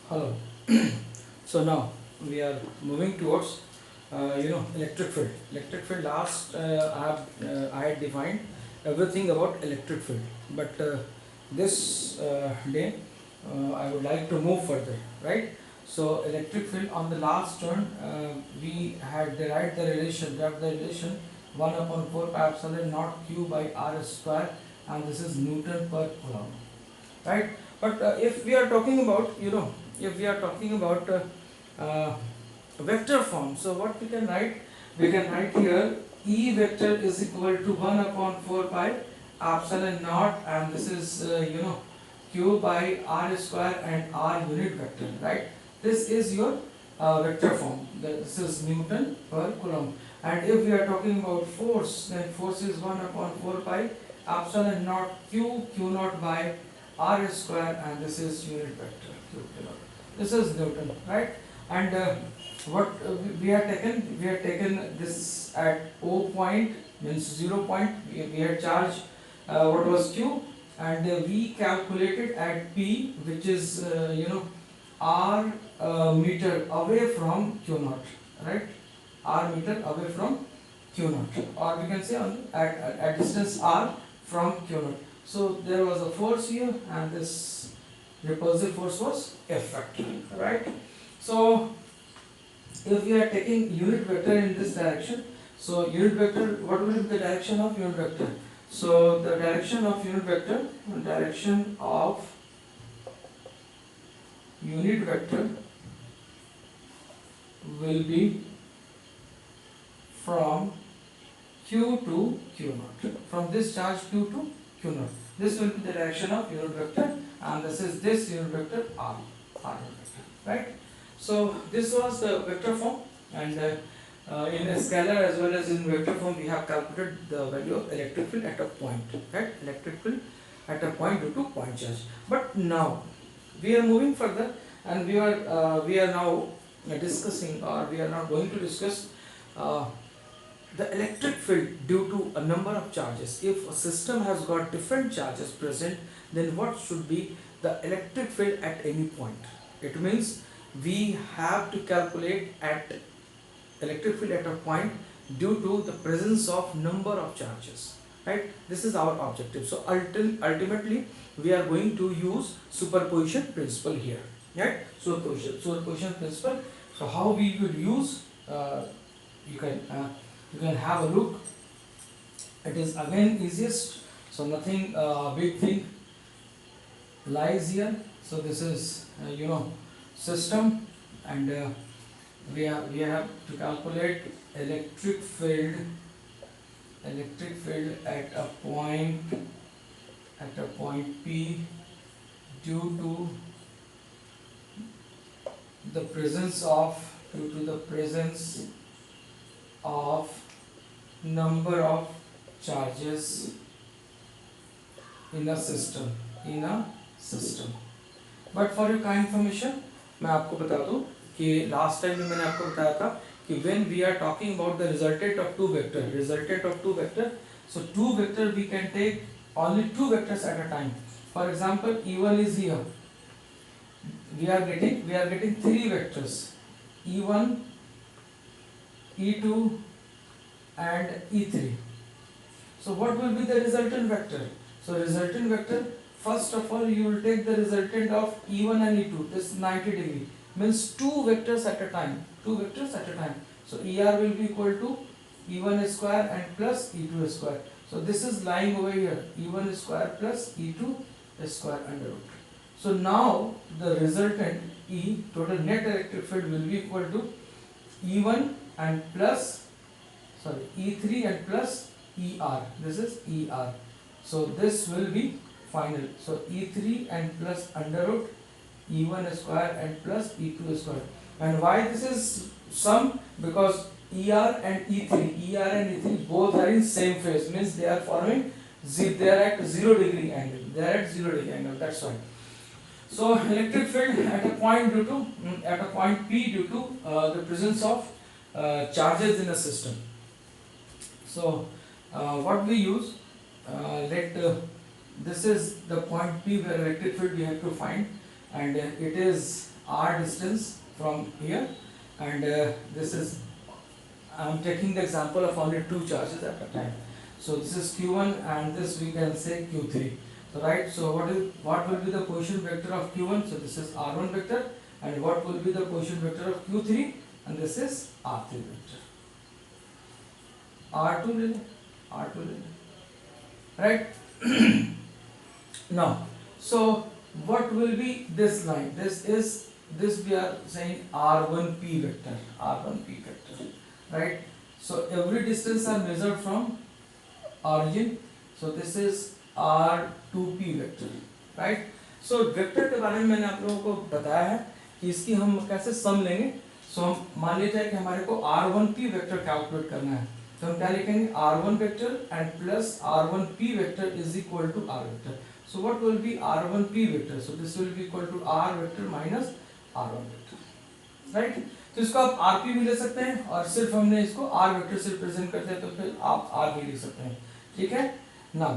Hello. So now we are moving towards electric field. Electric field. Last I had defined everything about electric field, but this day I would like to move further. Right. So electric field on the last turn we had derived the relation. Derived the relation 1/4 pi epsilon naught q by r square, and this is Newton per Coulomb. Right. But if we are talking about if we are talking about vector form, so what we can write, we can write here E vector is equal to 1/4 pi epsilon naught, and this is q by r square and r unit vector, right? This is your vector form. This is Newton per Coulomb. And if we are talking about force, then force is 1/4 pi epsilon naught q naught by r square, and this is unit vector q naught. This is Newton, right? And what we had taken this at O point, means 0 point. We had charged what was q, and we calculated at p, which is r meter away from q naught, right? R meter away from q naught, or we can say at distance r from q naught. So there was a force here, and this repulsive force was F factor, right? So if we are taking unit vector in this direction, so unit vector, what will be the direction of unit vector? So the direction of unit vector will be from q to q naught, from this charge q to q naught. This will be the direction of unit vector, and this is this unit vector r unit vector, right? So this was the vector form, and in a scalar as well as in vector form, we have calculated the value of electric field at a point, right? Electric field at a point due to point charge. But now we are moving further, and we are now discussing, or we are now going to discuss uh, the electric field due to a number of charges. If a system has got different charges present, then what should be the electric field at any point? It means we have to calculate at electric field at a point due to the presence of number of charges, right? This is our objective. So ultimately we are going to use superposition principle here, right? Superposition principle. So how we will use, you can you can have a look. It is again easiest, so nothing big thing lies here. So this is system, and we have to calculate electric field at a point P due to the presence of number of charges in a system. But for your kind information, मैं आपको बता दूं कि last time में मैंने आपको बताया था कि when we are talking about the resultant of two vector, so two vector we can take only two vectors at a time. For example, E1 is here. We are getting three vectors, E1, E2 and E3. So what will be the resultant vector? So resultant vector, first of all you will take the resultant of E1 and E2, this 90 degree, means two vectors at a time. So ER will be equal to E1 square and plus E2 square. So this is lying over here, E1 square plus E2 square under root. So now the resultant E, total net electric field, will be equal to E1 and plus, E3 and plus ER. This is ER. So this will be final. So E3 and plus under root E1 square and plus E2 square. And why this is sum? Because ER and E3 both are in same phase, means they are forming they are at 0 degree angle. That's why. So electric field at a point P due to the presence of charges in a system. So what we use, this is the point P where electric field we have to find, and it is r distance from here, and this is, I'm taking the example of only two charges at a time. So this is q1 and this we can say q3. So right, so what will be the position vector of q1? So this is r1 vector, and what will be the position vector of q3? And this is r3 vector. r2 ले लें, r2 ले लें, right? Now, so what will be this line? This we are saying r1p vector, r1p vector, right? So every distance are measured from origin. So this is r2p vector, right? So vector के बारे में मैंने आप लोगों को बताया है कि इसकी हम कैसे सम लेंगे. सो हम मान लेते हैं कि हमारे को r1p वेक्टर कैलकुलेट करना है, तो हम क्या लिखेंगे, r1 vector and plus r1p vector is equal to r vector. So what will be r1p vector? So this will be equal to r vector minus r1 vector, right? तो इसको आप rp भी ले सकते हैं, और सिर्फ हमने इसको r वेक्टर से रिप्रेजेंट करते हैं, तो फिर आप r भी लिख सकते हैं, ठीक है. Now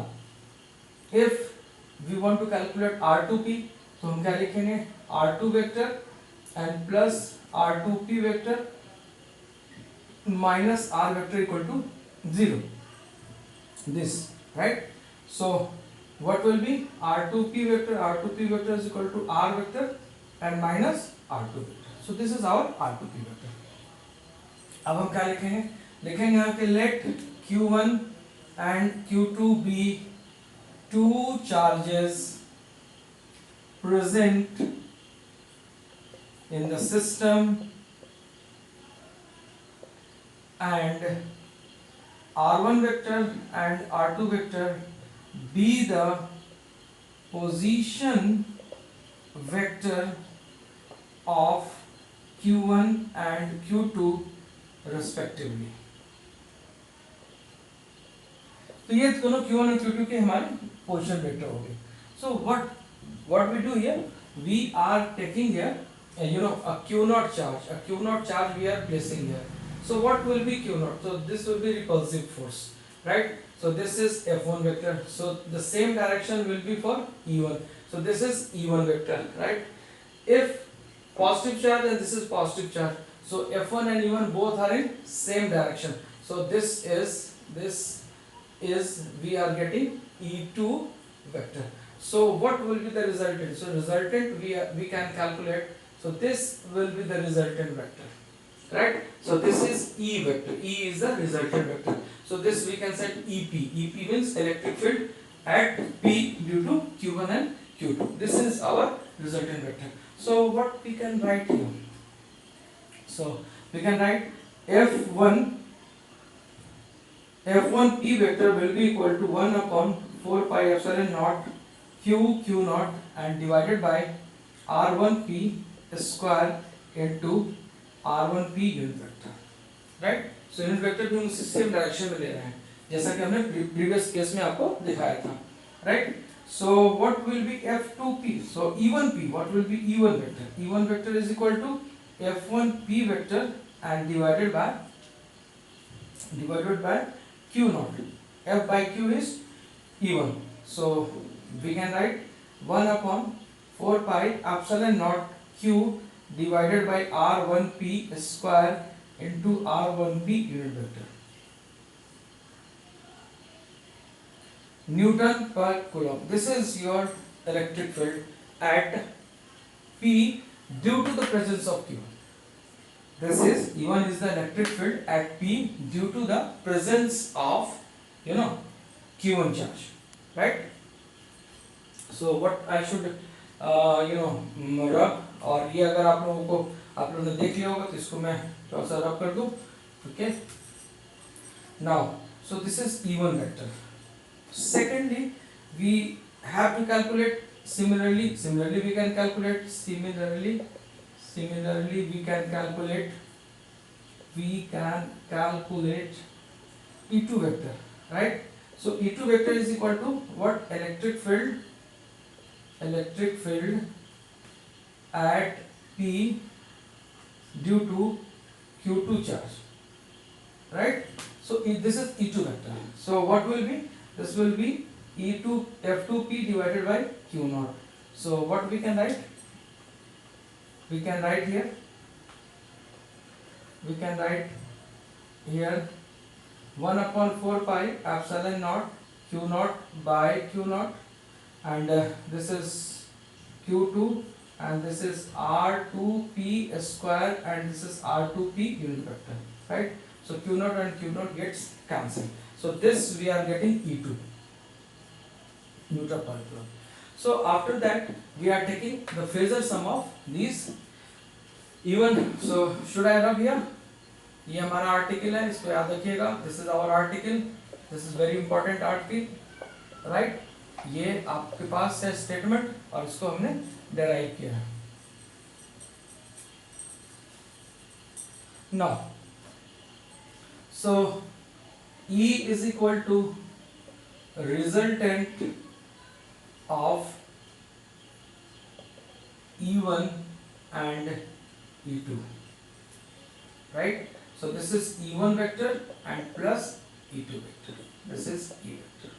if we want to calculate r2p, तो हम क्या लिखेंगे, r2 vector and plus r2p vector minus r vector equal to 0. This, right? So what will be r2p vector? R2p vector is equal to r vector and minus r2 vector. So this is our r2p vector. अब हम क्या लिखेंगे, लिखेंगे यहाँ पे let q1 and q2 be two charges present in the system, and r1 vector and r2 vector be the position vector of q1 and q2 respectively. तो ये दोनों q1 और q2 के हमारे पोजीशन वेक्टर हो गए. So what we do here, we are taking here a q0 charge, we are placing here. So what will be q0? So this will be repulsive force, right? So this is F1 vector. So the same direction will be for E1. So this is E1 vector, right? If positive charge and this is positive charge, so F1 and E1 both are in same direction. So this is we are getting E2 vector. So what will be the resultant? So resultant we can calculate. So this will be the resultant vector, right? So this is E vector. E is the resultant vector. So this we can set EP. EP means electric field at P due to Q1 and Q2. This is our resultant vector. So what we can write here? So we can write F1P vector will be equal to 1 upon 4 pi epsilon naught Q naught and divided by R1P square into R1P unit vector, right? So unit vector भी हम उसी same direction में ले रहे हैं, जैसा कि हमने प्रीवियस केस में आपको दिखाया था, right? So what will be F2P? So E1P, what will be E1 vector? E1 vector is equal to F1P vector and divided by Q naught. F by Q is E1. So we can write 1 upon 4 pi epsilon naught Q divided by R1P square into R1P unit vector. Newton per coulomb. This is your electric field at P due to the presence of Q. This is E1 is the electric field at P due to the presence of Q1 charge, right? So what I should rub, और ये अगर आप लोगों ने देख लिया होगा तो इसको मैं थोड़ा सा रब कर दूं, okay? Now, so this is E1 vector. Secondly, we have to calculate similarly we can calculate E2 vector, right? So E2 vector is equal to what? Electric field at P due to Q2 charge, right? So this is E2 vector. So what will be? This will be E2 F2P divided by Q0. So what we can write? we can write here, we can write here 1 upon 4 pi epsilon naught q naught by q naught, and this is q2, and this is r2p square, and this is r2p unit vector, right? So q naught and q naught gets cancelled. So this we are getting E2, Newton per coulomb. So after that we are taking the phasor sum of these even. So should I rub here? ये हमारा article है, इसको याद रखिएगा. This is our article, this is very important article, right. ये आपके पास है statement और इसको हमने डेराइव किया है. Now so E is equal to resultant of E1 and E2, right? So this is E1 vector and plus E2 vector. This is E vector.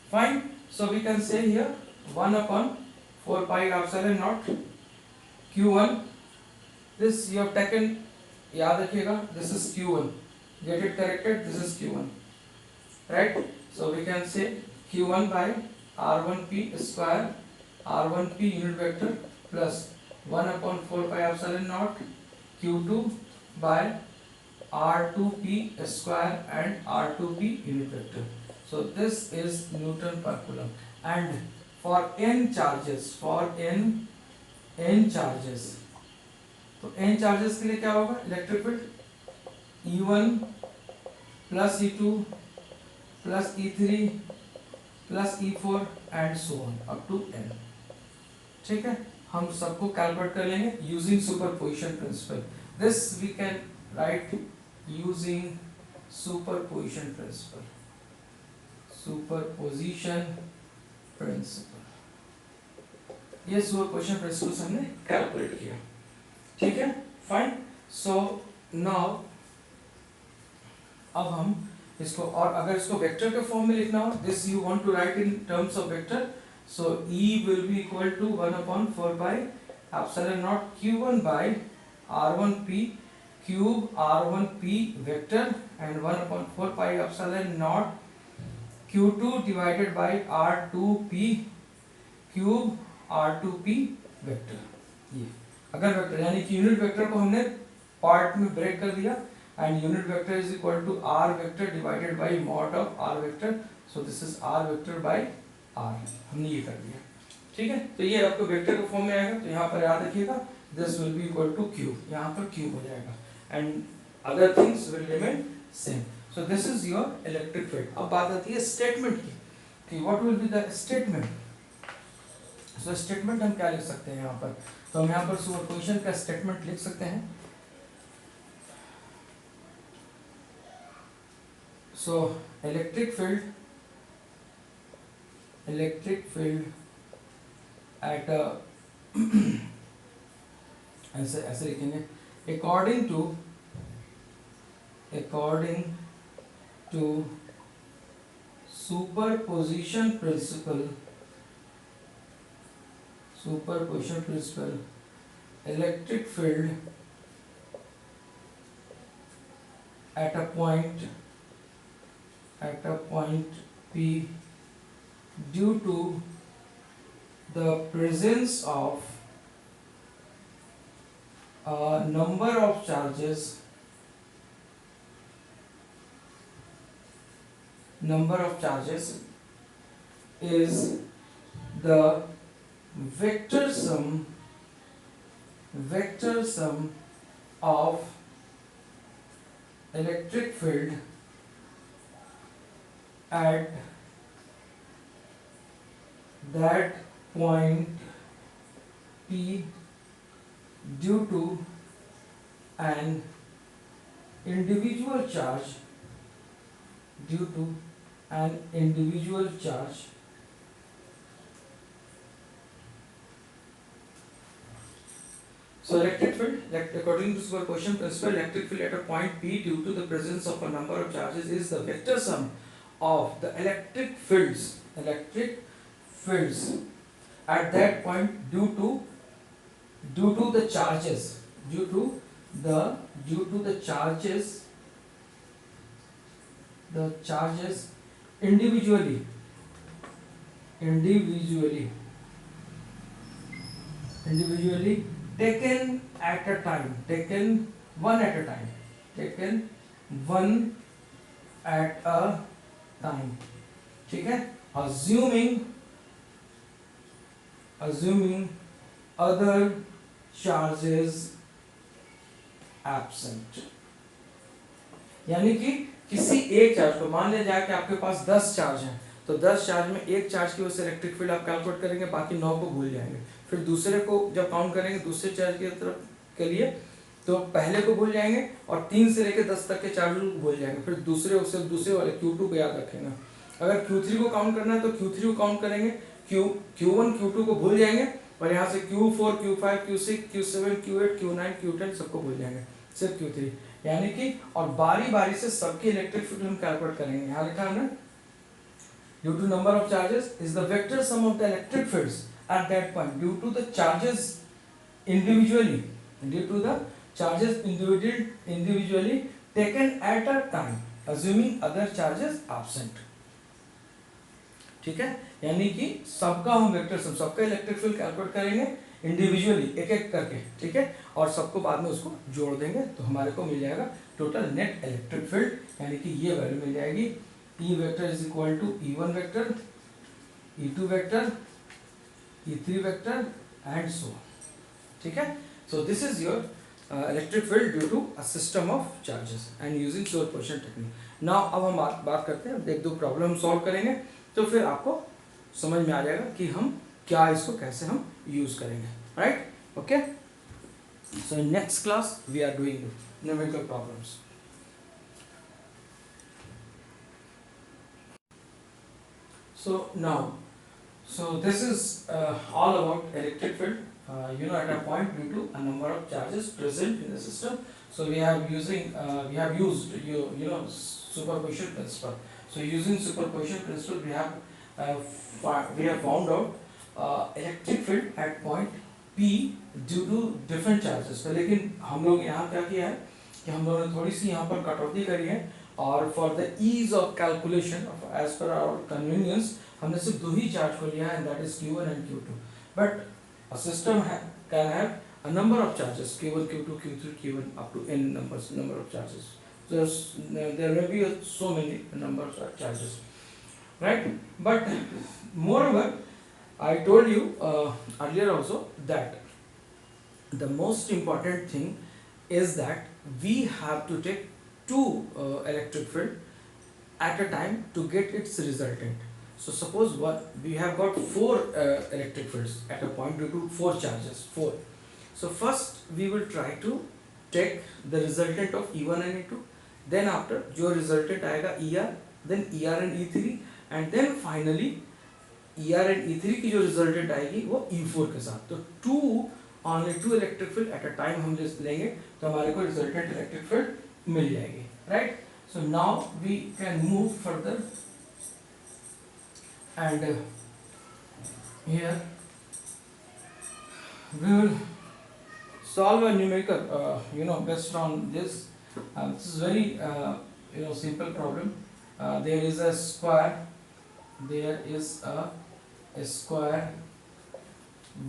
Fine. So we can say here 1 upon 4 pi epsilon naught Q1. This you have taken, याद रखिएगा, this is Q1. Get it corrected. This is Q1, right? So we can say Q1 by R1p square, R1p unit vector plus 1 upon 4 pi epsilon naught Q2 by R2p square and R2p unit vector. So this is Newton per coulomb. And for n charges, n charges, तो n charges के लिए क्या होगा? Electric field E1 plus E2 plus E3 plus E4 and so on up to n. ठीक है, हम सबको calculate कर लेंगे using superposition principle. This we can write using superposition principle. Superposition principle, ये सुपरपोजिशन प्रिंसिपल से हमने कैलकुलेट किया. ठीक है, फाइन. सो नाउ अब हम इसको, और अगर इसको वेक्टर के फॉर्म में लिखना हो, this you want to write in terms of vector. So E will be equal to 1 upon 4 pi epsilon naught Q1 by R1p cube R1p vector and 1 upon 4 pi epsilon naught Q2 divided by R2p cube R2p vector. ये अगर vector यानी कि unit vector को हमने part में break कर दिया, and unit vector is equal to R vector divided by mod of R vector. So this is R vector by R. हमने ये कर दिया. ठीक है, तो ये आपको वेक्टर के फॉर्म में आएगा. तो यहाँ पर याद रखिएगा this will be equal two cube, यहाँ पर क्यूब हो जाएगा and other things will remain same. So this is your electric field. अब बात आती है स्टेटमेंट की कि what will be the statement. So statement हम क्या लिख सकते हैं यहाँ पर? तो हम यहाँ पर सुपरपोजिशन का स्टेटमेंट लिख सकते हैं. So electric field at a ऐसे लिखेंगे according to superposition principle, electric field at a point P due to the presence of a number of charges is the vector sum of electric field at that point P due to an individual charge So electric field, according to superposition principle, electric field at a point P due to the presence of a number of charges is the vector sum of the electric fields at that point due to the charges due to the charges individually individually individually taken at a time taken one at a time taken one at a time, ठीक है, assuming other charges absent, यानी कि किसी एक charge को मान लिया जाए कि आपके पास 10 चार्ज हैं, तो 10 चार्ज में एक चार्ज की वजह से इलेक्ट्रिक फील्ड आप कैलकुलेट करेंगे, बाकी 9 को भूल जाएंगे, फिर दूसरे को जब काउंट करेंगे दूसरे चार्ज की तरफ के लिए तो पहले को भूल जाएंगे और 3 से लेकर 10 तक के चार्ज को भूल जाएंगे, फिर दूसरे वाले Q2 को याद रखेंगे। अगर Q3 को काउंट करना है तो Q3 को काउंट करेंगे, Q1 Q2 को भूल जाएंगे और यहाँ से Q4 Q5 Q6 Q7 Q8 Q9 Q10 सबको भूल जाएंगे, सिर्फ Q3, यानी कि और बारी बारी से सबके इलेक्ट्रिक फील्ड हम कैलकुलेट करेंगे। यहाँ लिखा है ना, due to number of charges is the vector sum of the electric fields at that point due to the charges individually taken at a time assuming other charges absent, ठीक है, यानी कि सबका हम वेक्टर सम सबका electric field calculate करेंगे individually एक एक करके, ठीक है, और सबको बाद में उसको जोड़ देंगे तो हमारे को मिल जाएगा टोटल नेट इलेक्ट्रिक फील्ड, यानी कि ये वैल्यू मिल जाएगी E vector is equal to E1 vector E2 vector E3 vector and so, ठीक है। So this is your electric field due to a system of charges and using superposition technique. Now अब हम बात करते हैं, एक दो प्रॉब्लम सॉल्व करेंगे तो फिर आपको समझ में आ जाएगा कि हम क्या इसको कैसे हम यूज करेंगे, right, okay. So in next class we are doing numerical problems. So now, so this is all about electric field. At a point due to a number of charges present in the system. So we have used superposition principle. So using superposition principle, we have found out electric field at point P due to different charges. तो लेकिन हम लोग यहाँ क्या किया है कि हम लोगों ने थोड़ी सी यहाँ पर कटौती करी है और for the ease of calculation as per our convenience हमने सिर्फ दो ही चार्ज को लिया है, and that is Q1 and Q2, but a system can have a number of charges Q1 Q2 Q3 Q1 up to n number of charges. So there may be so many numbers of charges, right? But moreover, I told you earlier also that the most important thing is that we have to take two electric field at a time to get its resultant. So suppose we have got four electric fields at a point due to four charges, four. So first we will try to take the resultant of E1 and E2, then after जो resultant आएगा ER, then ER and E3, and then finally ER and E3 की जो resultant आएगी वो E4 के साथ। तो only two electric field at a time हम जिस लेंगे तो हमारे को resultant electric field मिल जाएगी, right? So now we can move further, and here we will solve a numerical based on this. This is very simple problem. There is a square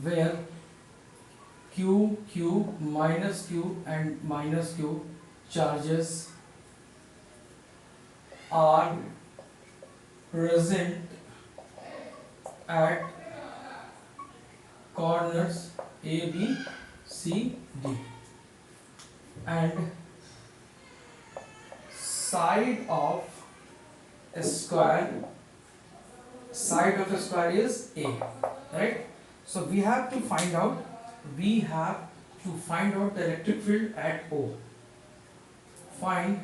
where Q minus Q and minus Q charges are present at corners A, B, C, D, and side of a square is A, right? So we have to find out the electric field at O. Find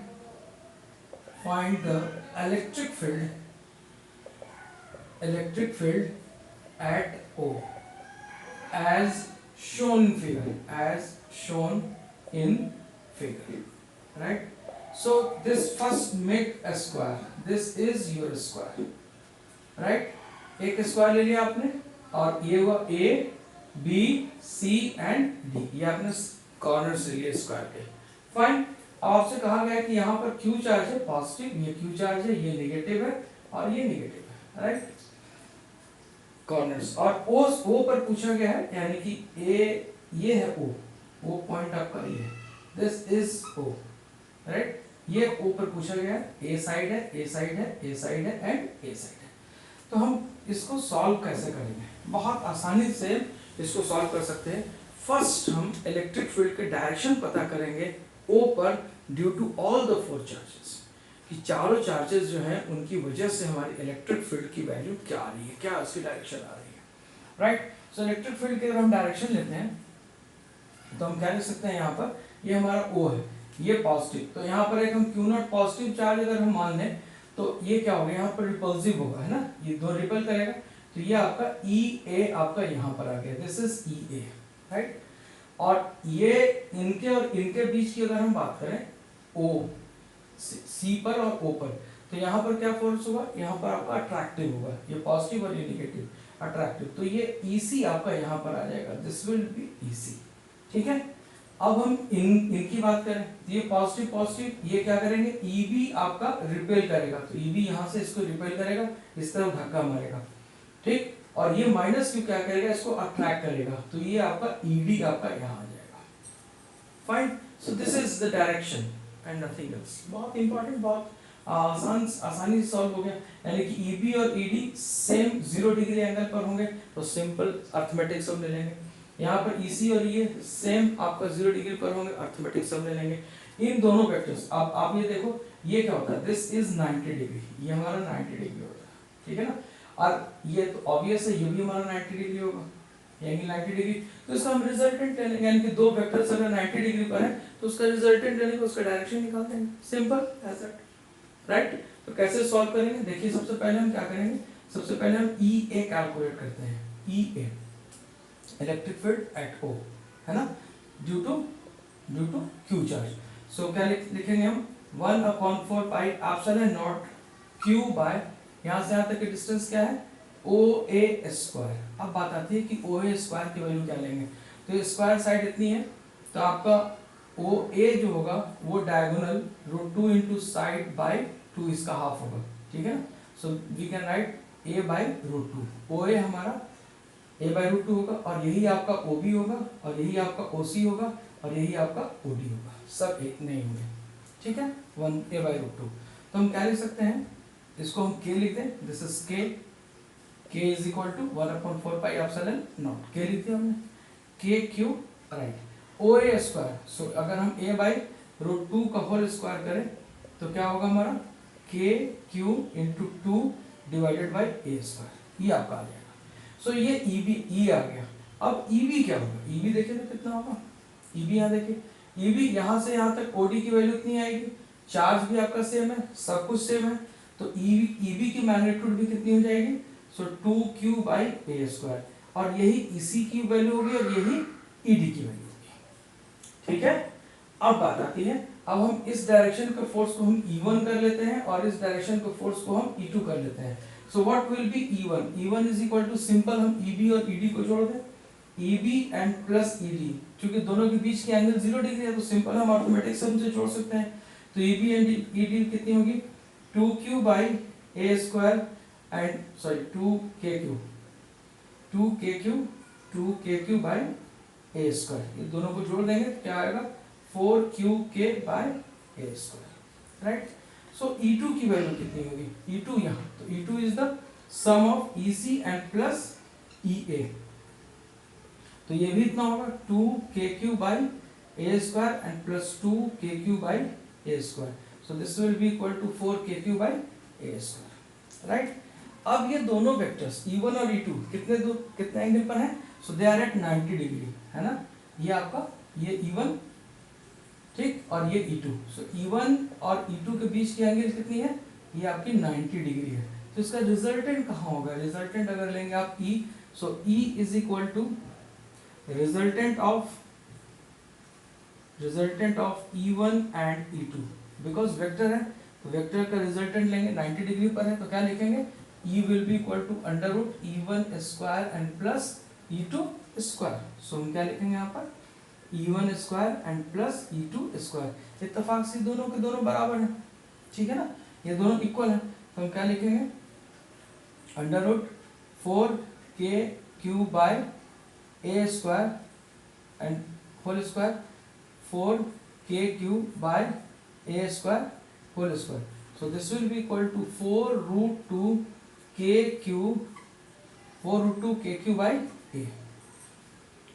the electric field at O as shown in figure, right? So this first make a square. This is your square, right? एक square ले लिया आपने, और ये हुआ A B C and D, ये आपने corner से लिए स्क्वायर के। फाइन। अब आपसे कहा गया है कि यहाँ पर क्यू चार्ज है पॉजिटिव, ये क्यू चार्ज है, ये नेगेटिव है और ये नेगेटिव है, राइट। कॉर्नर्स और ओ पर पूछा गया है, यानी कि ए ये है ओ पॉइंट आपका ये है, दिस इज ओ, राइट। ये ओ पर पूछा गया है, ए साइड है, ए साइड है, ए साइड है एंड ए साइड है। तो हम इसको सॉल्व कैसे करेंगे? बहुत आसानी से इसको सॉल्व कर सकते हैं। फर्स्ट हम इलेक्ट्रिक फील्ड के डायरेक्शन पता करेंगे ओ पर due to all the four charges, कि चारों चार्जेस जो हैं उनकी वजह से हमारी इलेक्ट्रिक फील्ड की वैल्यू क्या आ रही है, क्या उसकी डायरेक्शन आ रही है, राइट। सो इलेक्ट्रिक फील्ड के अगर हम डायरेक्शन लेते हैं तो हम क्या लिख सकते हैं, यहाँ पर ये हमारा ओ है, ये पॉजिटिव, तो यहाँ पर एक हम क्यू नॉट पॉजिटिव चार्ज अगर हम मान लें तो ये क्या होगा, यहाँ पर रिपल्सिव होगा, है ना, ये दो रिपल करेगा, तो ये आपका ई ए आपका यहाँ पर आ गया, this is E A, right. और ये इनके और इनके बीच की अगर हम बात करें ओ सी पर और ओ पर, तो यहाँ पर क्या फोर्स होगा, यहाँ पर आपका अट्रैक्टिव होगा, ये पॉजिटिव और ये नेगेटिव अट्रैक्टिव, तो ये ईसी आपका यहाँ पर आ जाएगा, दिस विल बी ईसी, ठीक है। अब हम इनकी बात करें, ये पॉजिटिव पॉजिटिव, ये क्या करेंगे, ईबी आपका रिपेल करेगा, तो ईबी यहाँ से इसको रिपेल करेगा, इस तरफ धक्का मारेगा, ठीक। और ये माइनस क्यू क्या करेगा, इसको अट्रैक्ट करेगा, तो ये आपका ईडी आपका यहाँ आ जाएगा। Fine. So this is the direction and nothing else. बहुत इंपॉर्टेंट, बहुत आसानी से सॉल्व हो गया, यानी कि ईबी और ईडी सेम 0 डिग्री एंगल पर होंगे, तो सिंपल अर्थमेटिक सम ले लेंगे। यहाँ पर EC और ये सेम आपका 0 डिग्री पर होंगे, अर्थमेटिक सम ले लेंगे। इन दोनों वेक्टर्स आप ये देखो, ये क्या होता है, दिस इज 90 डिग्री, ये हमारा 90 डिग्री होता है, ठीक है ना। और ये तो ऑब्वियस है, ये भी हमारा 90 डिग्री होगा, यानी 90 डिग्री, तो इसका हम रिजल्टेंट ले लेंगे, यानी कि दो वेक्टर्स अगर 90 डिग्री पर है तो उसका रिजल्टेंट लेने को उसका डायरेक्शन निकाल देंगे, सिंपल एज दैट, राइट। तो कैसे सॉल्व करेंगे, देखिए सबसे पहले हम क्या करेंगे, सबसे पहले हम EA कैलकुलेट करते हैं, EA electric field at O, है ना, due to Q charge. So क्या लिखेंगे हम, 1/4 pi epsilon naught Q by, यहाँ से यहाँ तक की डिस्टेंस क्या है, OA स्क्वायर। अब बात आती है कि OA स्क्वायर की वैल्यू क्या लेंगे, तो ये स्क्वायर साइड इतनी है, तो आपका OA जो होगा वो डायगोनल √2 इंटू साइड बाय 2 इसका हाफ होगा, ठीक है ना। So we can write A by √2, OA हमारा A बाय √2 होगा, और यही आपका OB होगा, और यही आपका OC होगा, और यही आपका OD होगा, सब एक नहीं होंगे, ठीक है, 1A बाय √2। तो हम क्या लिख सकते हैं, इसको हम K लिख दें, this is K is equal to 1/4 pi epsilon naught, K लिख दिया हमने, KQ, right. OA square, so अगर हम A बाय √2 का होल स्क्वायर करें तो क्या होगा हमारा, KQ into 2 divided by A square, ये आपका आ जाएगा। सो ये E आ गया। अब EB क्या होगा, EB देखिए तो कितना होगा, EB यहाँ देखिए, EB यहाँ से यहाँ तक OD की वैल्यू इतनी आएगी, चार्ज भी आपका सेम है, सब कुछ सेम है, तो EB की मैग्नीट्यूड भी कितनी हो जाएगी, सो 2Q बाई A स्क्वायर, और यही EC की वैल्यू होगी और यही ED की वैल्यू होगी, ठीक है। अब बात आती है, अब हम इस डायरेक्शन के फोर्स को हम E1 कर लेते हैं और इस डायरेक्शन के फोर्स को हम E2 कर लेते हैं। So what will be E1 is equal to, simple हम EB और ED को जोड़ दें, EB एंड प्लस ED, क्योंकि दोनों के बीच की एंगल 0 डिग्री है, तो सिंपल हम ऑटोमेटिक सम से जोड़ सकते हैं। तो EB एंड ED कितनी होगी, 2Q by A square and sorry 2KQ by A square, ये दोनों को जोड़ देंगे तो क्या आएगा, 4QK by A square, right. So E2 की वैल्यू कितनी होगी, E2 यहाँ, तो E2 is the sum of EC and plus EA, तो ये भी इतना होगा 2KQ by A square and plus 2KQ by A square, so this will be equal to 4KQ by A square, right. अब ये दोनों वेक्टर्स E1 और E2 कितने एंगल पर हैं, सो दे आर एट 90 डिग्री, है ना, ये आपका ये E1, ठीक, और ये E2, सो E1 और E2 के बीच की एंगल कितनी है, ये आपकी 90 डिग्री है, तो इसका रिजल्टेंट कहाँ होगा, रिजल्टेंट अगर लेंगे आप E, so E is equal to resultant of E1 and E2, because vector है तो वेक्टर का रिजल्टेंट लेंगे, 90 डिग्री पर है तो क्या लिखेंगे, E will be equal to under root E1 square and plus E2 square. So हम क्या लिखेंगे यहाँ पर E1 square and plus E2 square. इत्तेफाक से दोनों के दोनों बराबर हैं, ठीक है ना, ये दोनों इक्वल हैं. तो हम क्या लिखेंगे under root 4k³ by A square and whole square 4k³ by A square whole square. So this will be equal to 4 root 2 k³ 4 root 2 k³ by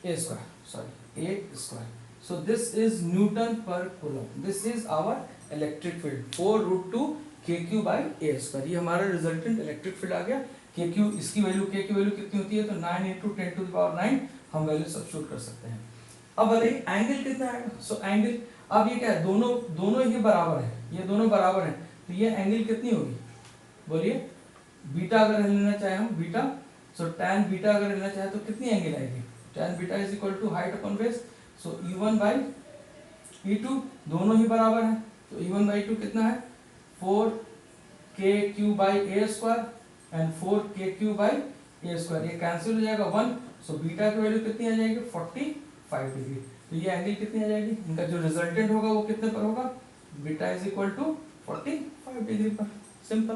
a square, sorry, a square. So this is Newton per coulomb. This is our electric field 4 root 2 k³ by a square. ये हमारा resultant electric field आ गया. kq इसकी value k की value कितनी होती है, तो 9 × 10⁹ हम वैल्यू सब्स्टिट्यूट कर सकते हैं. अब बताइए एंगल कितना आएगा. सो एंगल अब ये क्या है, दोनों ही बराबर है, ये दोनों बराबर है, तो ये एंगल कितनी होगी बोलिए. बीटा अगर लेना चाहे हम बीटा, सो tan बीटा अगर लेना चाहे तो कितनी एंगल आएगी. tan beta is equal to height upon base. So E1 by E2 दोनों ही बराबर हैं, तो E1 बाई 2 कितना है 4k³ by A square and 4k³ by A square. ये कैंसिल हो जाएगा 1. सो बीटा की वैल्यू कितनी आ जाएगी 45 डिग्री. तो ये एंगल कितनी आ जाएगी, इनका जो रिजल्टेंट होगा वो कितने पर होगा, beta is equal to 45 degree पर. सिंपल.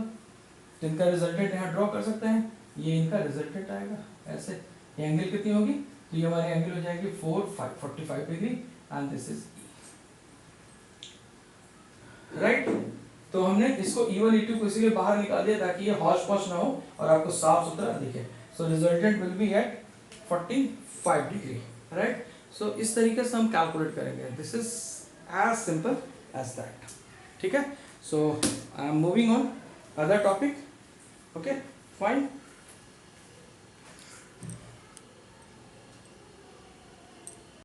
तो इनका रिजल्टेंट यहाँ ड्रॉ कर सकते हैं, ये इनका रिजल्टेंट आएगा ऐसे. ये एंगल कितनी होगी, तो ये हमारी एंगल हो जाएगी 45 degree and this is right. तो हमने इसको E1 E2 को इसीलिए बाहर निकाल दिया ताकि ये हौच पौच ना हो और आपको साफ सुथरा दिखे. So resultant will be at 45 degree right. So इस तरीके से हम कैलकुलेट करेंगे. This is as simple as that. ठीक है. So I am moving on other topic. Okay fine.